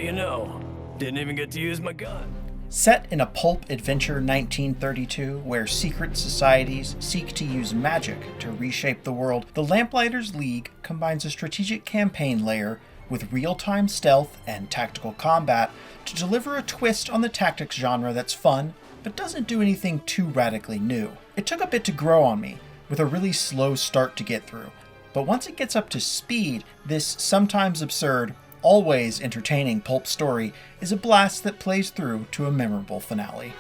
you know? Didn't even get to use my gun. Set in a pulp adventure 1932 where secret societies seek to use magic to reshape the world, the Lamplighters League combines a strategic campaign layer with real-time stealth and tactical combat to deliver a twist on the tactics genre that's fun, but doesn't do anything too radically new. It took a bit to grow on me, with a really slow start to get through, but once it gets up to speed, this sometimes absurd, always entertaining pulp story is a blast that plays through to a memorable finale.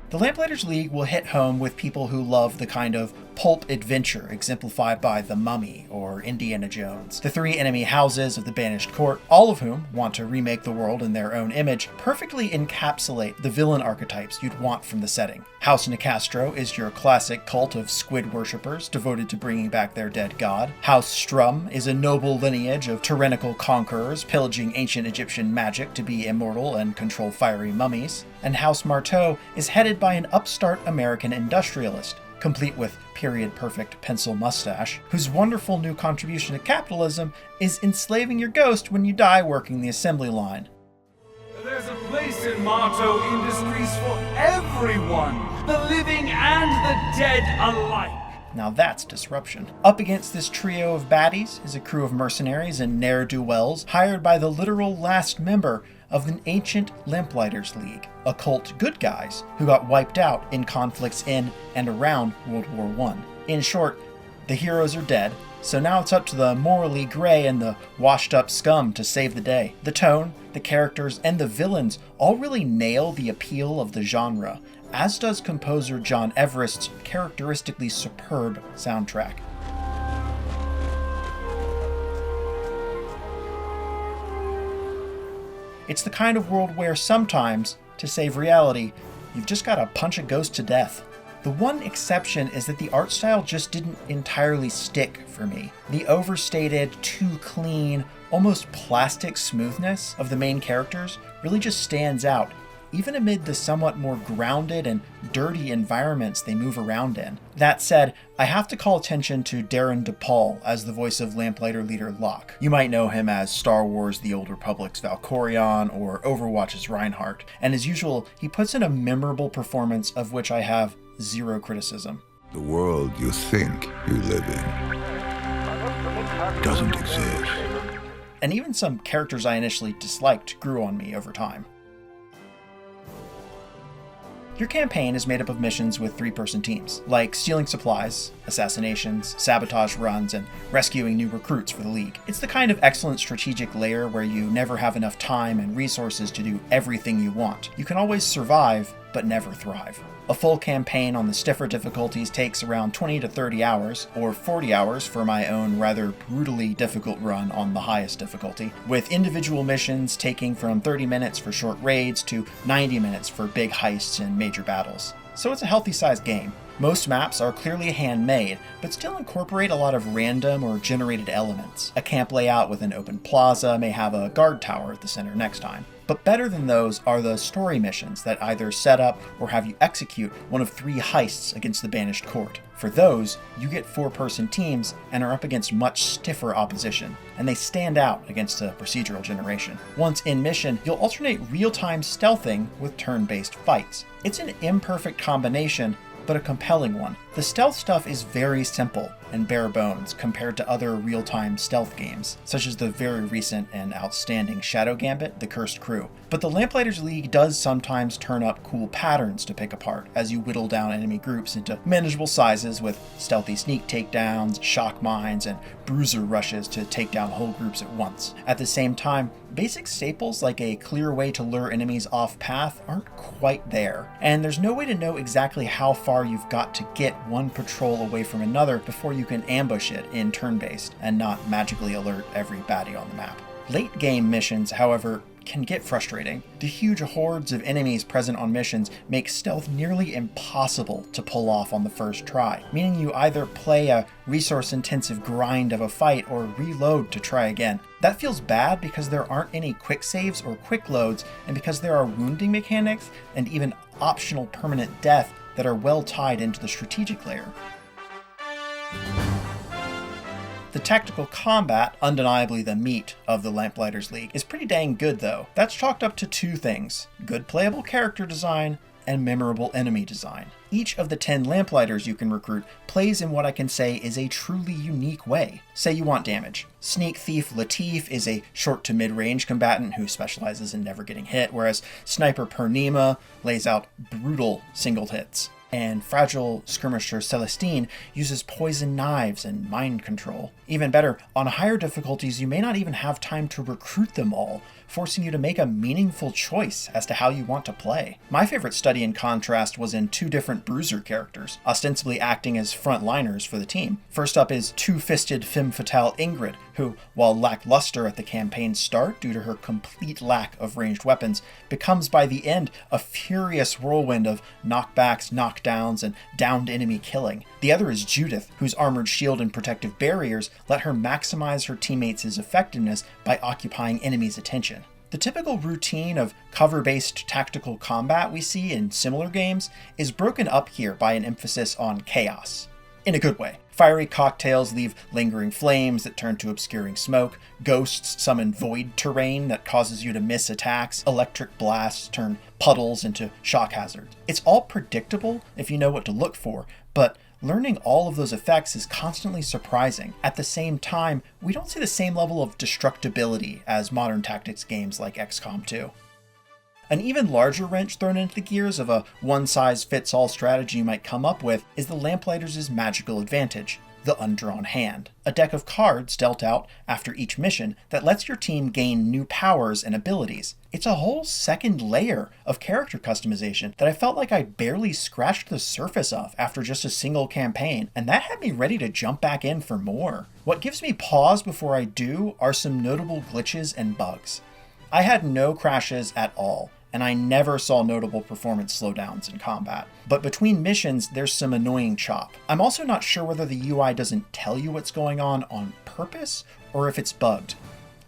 The Lamplighters League will hit home with people who love the kind of pulp adventure exemplified by The Mummy or Indiana Jones. The three enemy houses of the Banished court, all of whom want to remake the world in their own image, perfectly encapsulate the villain archetypes you'd want from the setting. House Nicastro is your classic cult of squid worshippers devoted to bringing back their dead god. House Strum is a noble lineage of tyrannical conquerors pillaging ancient Egyptian magic to be immortal and control fiery mummies. And House Marteau is headed by an upstart American industrialist, complete with period-perfect pencil mustache, whose wonderful new contribution to capitalism is enslaving your ghost when you die working the assembly line. There's a place in Marteau Industries for everyone, the living and the dead alike. Now that's disruption. Up against this trio of baddies is a crew of mercenaries and ne'er-do-wells hired by the literal last member of the ancient Lamplighters League, occult good guys who got wiped out in conflicts in and around World War I. In short, the heroes are dead, so now it's up to the morally gray and the washed-up scum to save the day. The tone, the characters, and the villains all really nail the appeal of the genre, as does composer John Everest's characteristically superb soundtrack. It's the kind of world where sometimes, to save reality, you've just gotta punch a ghost to death. The one exception is that the art style just didn't entirely stick for me. The overstated, too clean, almost plastic smoothness of the main characters really just stands out, even amid the somewhat more grounded and dirty environments they move around in. That said, I have to call attention to Darren DePaul as the voice of Lamplighter leader Locke. You might know him as Star Wars The Old Republic's Valkorion or Overwatch's Reinhardt, and as usual, he puts in a memorable performance of which I have zero criticism. The world you think you live in doesn't exist. And even some characters I initially disliked grew on me over time. Your campaign is made up of missions with three-person teams, like stealing supplies, assassinations, sabotage runs, and rescuing new recruits for the League. It's the kind of excellent strategic layer where you never have enough time and resources to do everything you want. You can always survive, but never thrive. A full campaign on the stiffer difficulties takes around 20 to 30 hours, or 40 hours for my own rather brutally difficult run on the highest difficulty, with individual missions taking from 30 minutes for short raids to 90 minutes for big heists and major battles. So it's a healthy-sized game. Most maps are clearly handmade, but still incorporate a lot of random or generated elements. A camp layout with an open plaza may have a guard tower at the center next time. But better than those are the story missions that either set up or have you execute one of three heists against the Banished court. For those, you get four-person teams and are up against much stiffer opposition, and they stand out against a procedural generation. Once in mission, you'll alternate real-time stealthing with turn-based fights. It's an imperfect combination, but a compelling one. The stealth stuff is very simple and bare bones compared to other real-time stealth games, such as the very recent and outstanding Shadow Gambit, The Cursed Crew. But the Lamplighters League does sometimes turn up cool patterns to pick apart as you whittle down enemy groups into manageable sizes with stealthy sneak takedowns, shock mines, and bruiser rushes to take down whole groups at once. At the same time, basic staples like a clear way to lure enemies off path aren't quite there, and there's no way to know exactly how far you've got to get one patrol away from another before you can ambush it in turn-based and not magically alert every baddie on the map. Late game missions, however, can get frustrating. The huge hordes of enemies present on missions make stealth nearly impossible to pull off on the first try, meaning you either play a resource-intensive grind of a fight or reload to try again. That feels bad because there aren't any quick saves or quick loads, and because there are wounding mechanics and even optional permanent death that are well tied into the strategic layer. The tactical combat, undeniably the meat of the Lamplighters League, is pretty dang good though. That's chalked up to two things: good playable character design and memorable enemy design. Each of the 10 Lamplighters you can recruit plays in what I can say is a truly unique way. Say you want damage. Sneak Thief Latif is a short to mid-range combatant who specializes in never getting hit, whereas Sniper Pernima lays out brutal single hits. And Fragile Skirmisher Celestine uses poison knives and mind control. Even better, on higher difficulties you may not even have time to recruit them all, forcing you to make a meaningful choice as to how you want to play. My favorite study in contrast was in two different bruiser characters, ostensibly acting as frontliners for the team. First up is two-fisted femme fatale Ingrid, who, while lackluster at the campaign's start due to her complete lack of ranged weapons, becomes by the end a furious whirlwind of knockbacks, knockdowns, and downed enemy killing. The other is Judith, whose armored shield and protective barriers let her maximize her teammates' effectiveness by occupying enemies' attention. The typical routine of cover-based tactical combat we see in similar games is broken up here by an emphasis on chaos. In a good way. Fiery cocktails leave lingering flames that turn to obscuring smoke, ghosts summon void terrain that causes you to miss attacks, electric blasts turn puddles into shock hazards. It's all predictable if you know what to look for, but learning all of those effects is constantly surprising. At the same time, we don't see the same level of destructibility as modern tactics games like XCOM 2. An even larger wrench thrown into the gears of a one-size-fits-all strategy you might come up with is the Lamplighters' magical advantage, the Undrawn Hand, a deck of cards dealt out after each mission that lets your team gain new powers and abilities. It's a whole second layer of character customization that I felt like I barely scratched the surface of after just a single campaign, and that had me ready to jump back in for more. What gives me pause before I do are some notable glitches and bugs. I had no crashes at all, and I never saw notable performance slowdowns in combat. But between missions, there's some annoying chop. I'm also not sure whether the UI doesn't tell you what's going on purpose, or if it's bugged.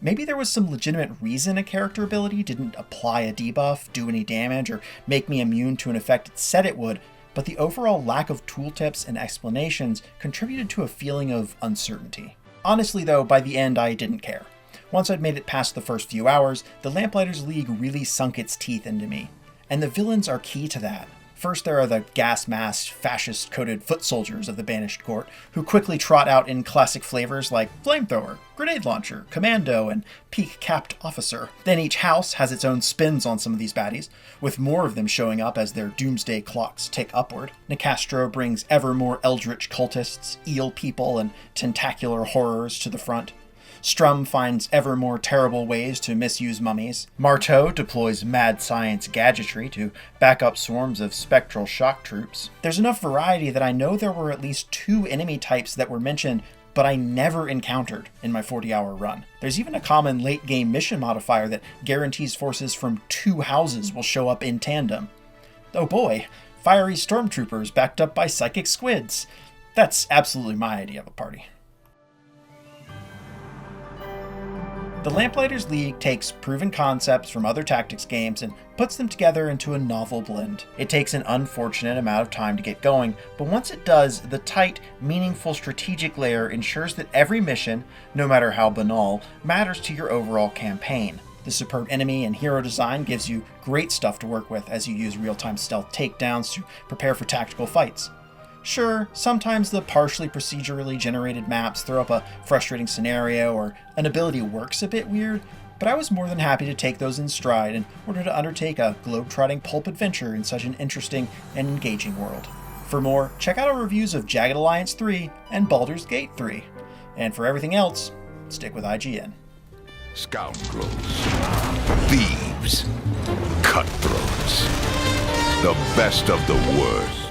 Maybe there was some legitimate reason a character ability didn't apply a debuff, do any damage, or make me immune to an effect it said it would, but the overall lack of tooltips and explanations contributed to a feeling of uncertainty. Honestly though, by the end I didn't care. Once I'd made it past the first few hours, the Lamplighters League really sunk its teeth into me. And the villains are key to that. First there are the gas-masked, fascist-coated foot soldiers of the Banished court, who quickly trot out in classic flavors like flamethrower, grenade launcher, commando, and peak-capped officer. Then each house has its own spins on some of these baddies, with more of them showing up as their doomsday clocks tick upward. Nicastro brings ever more eldritch cultists, eel people, and tentacular horrors to the front. Strum finds ever more terrible ways to misuse mummies. Marteau deploys mad science gadgetry to back up swarms of spectral shock troops. There's enough variety that I know there were at least 2 enemy types that were mentioned, but I never encountered in my 40-hour run. There's even a common late-game mission modifier that guarantees forces from 2 houses will show up in tandem. Oh boy, fiery stormtroopers backed up by psychic squids. That's absolutely my idea of a party. The Lamplighters League takes proven concepts from other tactics games and puts them together into a novel blend. It takes an unfortunate amount of time to get going, but once it does, the tight, meaningful strategic layer ensures that every mission, no matter how banal, matters to your overall campaign. The superb enemy and hero design gives you great stuff to work with as you use real-time stealth takedowns to prepare for tactical fights. Sure, sometimes the partially procedurally generated maps throw up a frustrating scenario or an ability works a bit weird, but I was more than happy to take those in stride in order to undertake a globetrotting pulp adventure in such an interesting and engaging world. For more, check out our reviews of Jagged Alliance 3 and Baldur's Gate 3. And for everything else, stick with IGN. Scoundrels, thieves, cutthroats, the best of the worst.